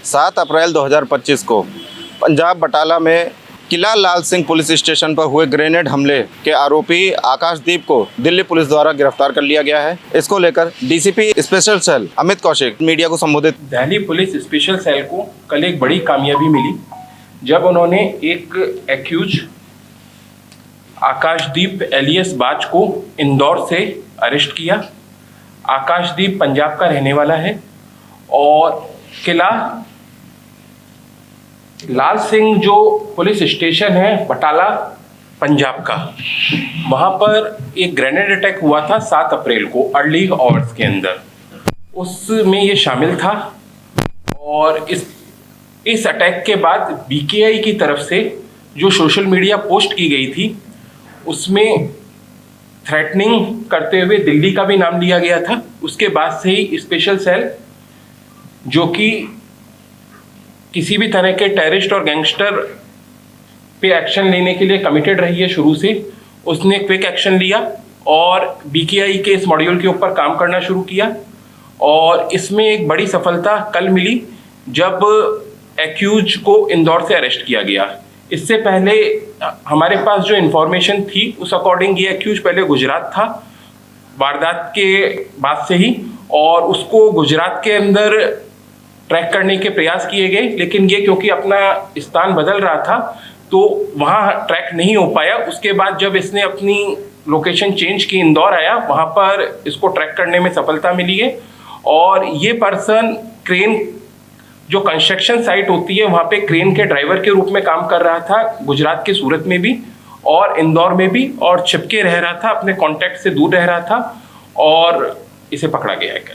7 अप्रैल 2025 को पंजाब बटाला में किला लाल Singh police station पर हुए ग्रेनेड हमले के आरोपी आकाशदीप को दिल्ली पुलिस द्वारा गिरफ्तार कर लिया गया है। इसको लेकर DCP special cell Amit Kaushik media को संबोधित। दिल्ली पुलिस स्पेशल सेल को कल एक बड़ी कामयाबी मिली जब उन्होंने एक एक्यूज आकाशदीप एलियस बाज को इंदौर से अरेस्ट किया। आकाशदीप पंजाब का रहने वाला है और किला लाल सिंह जो पुलिस स्टेशन है बटाला पंजाब का, वहाँ पर एक ग्रेनेड अटैक हुआ था 7 अप्रैल को अर्ली आवर्स के अंदर, उसमें ये शामिल था। और इस अटैक के बाद बीकेआई की तरफ से जो सोशल मीडिया पोस्ट की गई थी उसमें थ्रेटनिंग करते हुए दिल्ली का भी नाम लिया गया था। उसके बाद से ही स्पेशल सेल जो कि किसी भी तरह के टेररिस्ट और गैंगस्टर पे एक्शन लेने के लिए कमिटेड रही है शुरू से, उसने क्विक एक्शन लिया और बीकेआई के इस मॉड्यूल के ऊपर काम करना शुरू किया। और इसमें एक बड़ी सफलता कल मिली जब एक्यूज को इंदौर से अरेस्ट किया गया। इससे पहले हमारे पास जो इन्फॉर्मेशन थी उस अकॉर्डिंग ये एक्यूज पहले गुजरात था वारदात के बाद से ही, और उसको गुजरात के अंदर ट्रैक करने के प्रयास किए गए, लेकिन ये क्योंकि अपना स्थान बदल रहा था तो वहाँ ट्रैक नहीं हो पाया। उसके बाद जब इसने अपनी लोकेशन चेंज की, इंदौर आया, वहाँ पर इसको ट्रैक करने में सफलता मिली है। और ये पर्सन क्रेन जो कंस्ट्रक्शन साइट होती है वहाँ पे क्रेन के ड्राइवर के रूप में काम कर रहा था, गुजरात के सूरत में भी और इंदौर में भी, और छिपके रह रहा था, अपने कॉन्टैक्ट से दूर रह रहा था और इसे पकड़ा गया है कल।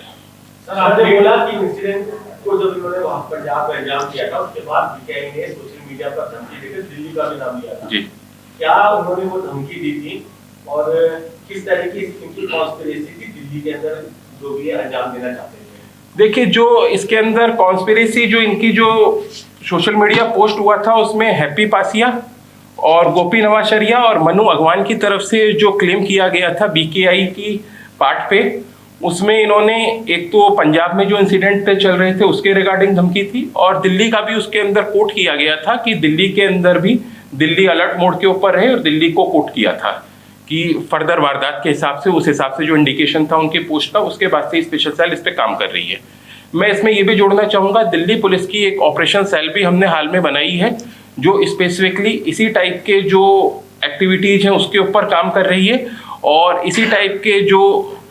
सर, आपने बोला कि इंसिडेंट को जब इन्होंने वहां पंजाब में अंजाम दिया था उसके बाद बीकेआई ने सोशल मीडिया पर धमकी देकर दिल्ली का भी नाम लिया था जी। क्या उन्होंने वो धमकी दी थी और किस तरह की इनकी कॉन्स्पिरेसी थी दिल्ली के अंदर जो भी अंजाम देना चाहते थे? देखिए, जो इसके अंदर कॉन्स्पिरेसी जो इनकी जो सोशल मीडिया पोस्ट हुआ था उसमें हैप्पी पासिया और गोपी नवाशरिया और मनु अगवान की तरफ से जो क्लेम किया गया था बीकेआई की पार्ट पे, उसमें इन्होंने एक तो पंजाब में जो इंसिडेंट चल रहे थे उसके रिगार्डिंग धमकी थी और दिल्ली का भी उसके अंदर कोट किया गया था कि दिल्ली के अंदर भी दिल्ली अलर्ट मोड के ऊपर रहे, और दिल्ली को कोट किया था कि फर्दर वारदात के हिसाब से, उस हिसाब से जो इंडिकेशन था उनके पोस्ट का, उसके बाद से स्पेशल सेल इस पर काम कर रही है। मैं इसमें ये भी जोड़ना चाहूँगा, दिल्ली पुलिस की एक ऑपरेशन सेल भी हमने हाल में बनाई है जो स्पेसिफिकली इसी टाइप के जो एक्टिविटीज़ हैं उसके ऊपर काम कर रही है और इसी टाइप के जो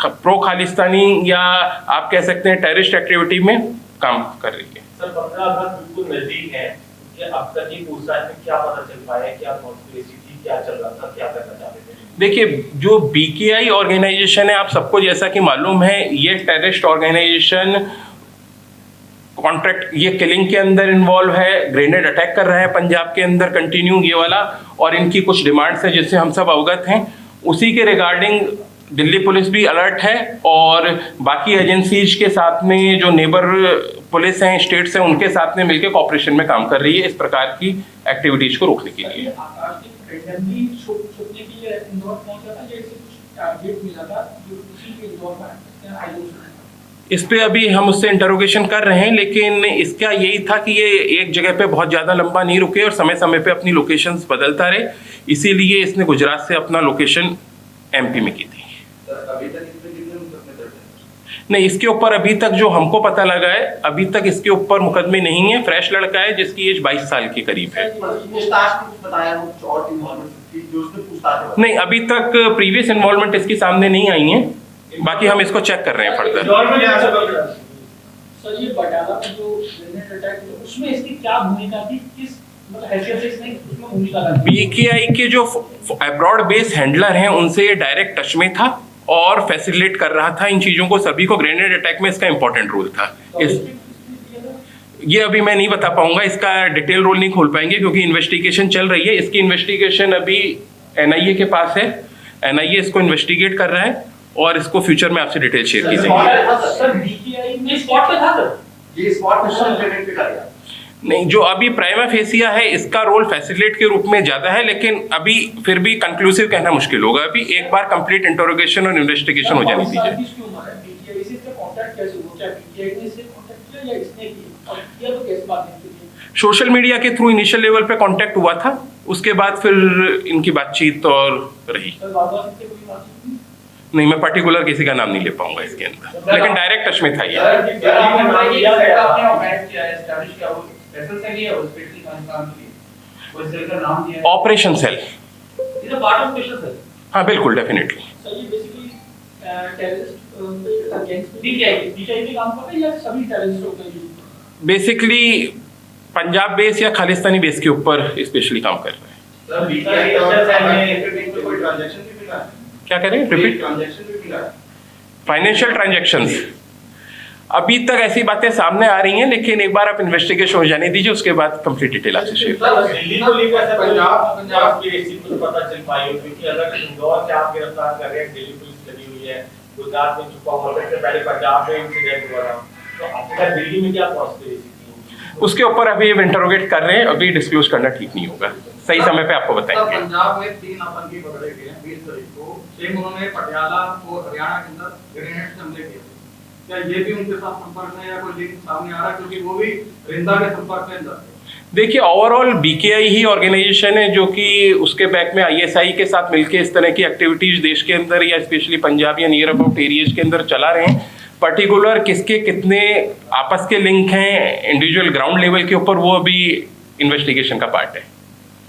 प्रो खालिस्तानी या आप कह सकते हैं टेररिस्ट एक्टिविटी में काम कर रही है। सर, 15 अगस्त बिल्कुल नजदीक है, अब तक की पूछताछ में क्या पता चल पाया, क्या कॉन्स्पिरेसी थी, क्या चल रहा था, क्या करना चाहते थे? देखिए, जो बीकेआई ऑर्गेनाइजेशन है, आप सबको जैसा कि मालूम है, ये टेररिस्ट ऑर्गेनाइजेशन कॉन्ट्रैक्ट, ये किलिंग के अंदर इन्वॉल्व है, ग्रेनेड अटैक कर रहा है पंजाब के अंदर कंटिन्यू ये वाला, और इनकी कुछ डिमांड्स हैं जिससे हम सब अवगत हैं। उसी के रिगार्डिंग दिल्ली पुलिस भी अलर्ट है और बाकी एजेंसीज के साथ में जो नेबर पुलिस हैं, स्टेट्स हैं, उनके साथ में मिलकर कॉपरेशन में काम कर रही है इस प्रकार की एक्टिविटीज को रोकने के लिए। इस पे अभी हम उससे इंटरोगेशन कर रहे हैं, लेकिन इसका यही था कि ये एक जगह पे बहुत ज़्यादा लंबा नहीं रुके और समय समय पे अपनी लोकेशंस बदलता रहे, इसीलिए इसने गुजरात से अपना लोकेशन एमपी में की थी। अभी तक इसमें कितने मुकदमे दर्ज हैं? नहीं, इसके ऊपर अभी तक जो हमको पता लगा है, अभी तक इसके ऊपर मुकदमे नहीं है। फ्रेश लड़का है जिसकी एज 22 साल के करीब है। नहीं, अभी तक प्रीवियस इन्वॉल्वमेंट इसकी सामने नहीं आई है, बाकी हम इसको चेक कर रहे हैं फर्दर। सर, ये बटाला में जो ग्रेनेड अटैक हुआ उसमें इसकी क्या भूमिका थी, किस हैसियत से इसने उसमें भूमिका थी? बीकेआई के जो अब्रॉड बेस हैंडलर हैं उनसे ये डायरेक्ट टच में था और फैसिलिटेट कर रहा था इन चीज़ों को, सभी को। ग्रेनेड अटैक में इसका इंपॉर्टेंट रोल था। ये अभी मैं नहीं बता पाऊंगा, इसका डिटेल रोल नहीं खोल पाएंगे क्योंकि इन्वेस्टिगेशन चल रही है। इसकी इन्वेस्टिगेशन अभी एनआईए के पास है, एनआईए इसको इन्वेस्टिगेट कर रहा है और इसको फ्यूचर में आपसे डिटेल शेयर की जाएगी। नहीं, जो अभी प्राइमा फेसिया है इसका रोल फैसिलिटेट के रूप में ज्यादा है, लेकिन अभी फिर भी कंक्लूसिव कहना मुश्किल होगा। अभी एक बार कंप्लीट इंटरोगेशन और इन्वेस्टिगेशन हो जानी चाहिए। और किया तो कैसे बात नहीं की? सोशल मीडिया के थ्रू इनिशियल लेवल पे कांटेक्ट हुआ था, उसके बाद फिर इनकी बातचीत और रही। सर वारदात से कोई बातचीत नहीं? नहीं, मैं पर्टिकुलर किसी का नाम नहीं ले पाऊंगा इसके अंदर, लेकिन डायरेक्ट टच में था ये। ऑपरेशन सेल, हाँ बिल्कुल, डेफिनेटली। बेसिकली पंजाब बेस या खालिस्तानी बेस के ऊपर स्पेशली काम कर रहे हैं। क्या कह रहे हैं? रिपीट। फाइनेंशियल ट्रांजैक्शंस, अभी तक ऐसी बातें सामने आ रही हैं, लेकिन एक बार आप इन्वेस्टिगेशन हो जाने दीजिए, उसके बाद कंप्लीट डिटेल आपसे शेयर। दिल्ली को लेकर पंजाब की एसी को पता चल पाई हो, क्योंकि अगर इंदौर से आप गिरफ्तार कर रहे हैं, दिल्ली पुलिस लगी हुई है, गुजरात में छुपा हुआ है, पहले पंजाब में इंसिडेंट हुआ था, तो आखिर दिल्ली में क्या कॉन्स्पिरेसी थी? उसके ऊपर अभी इंटरोगेट कर रहे हैं, अभी डिस्क्लोज करना ठीक नहीं होगा, सही समय पे आपको बताएंगे। पंजाब में 3 आतंकी पकड़े गए हैं 20 तारीख को, सेम उन्होंने पटियाला और हरियाणा के अंदर ग्रेनेड हमले किए। क्या ये भी उनके साथ संपर्क में या कोई लिंक सामने आ रहा है, क्योंकि वो भी रिंदा के संपर्क में अंदर? देखिए, ओवरऑल बीकेआई ही ऑर्गेनाइजेशन है जो कि उसके बैक में आईएसआई के साथ मिलकर इस तरह की एक्टिविटीज देश के अंदर या स्पेशली पंजाब या नियर अबाउट एरियाज के अंदर चला रहे हैं। पर्टिकुलर किसके कितने आपस के लिंक हैं इंडिविजुअल ग्राउंड लेवल के ऊपर, वो अभी इन्वेस्टिगेशन का पार्ट है।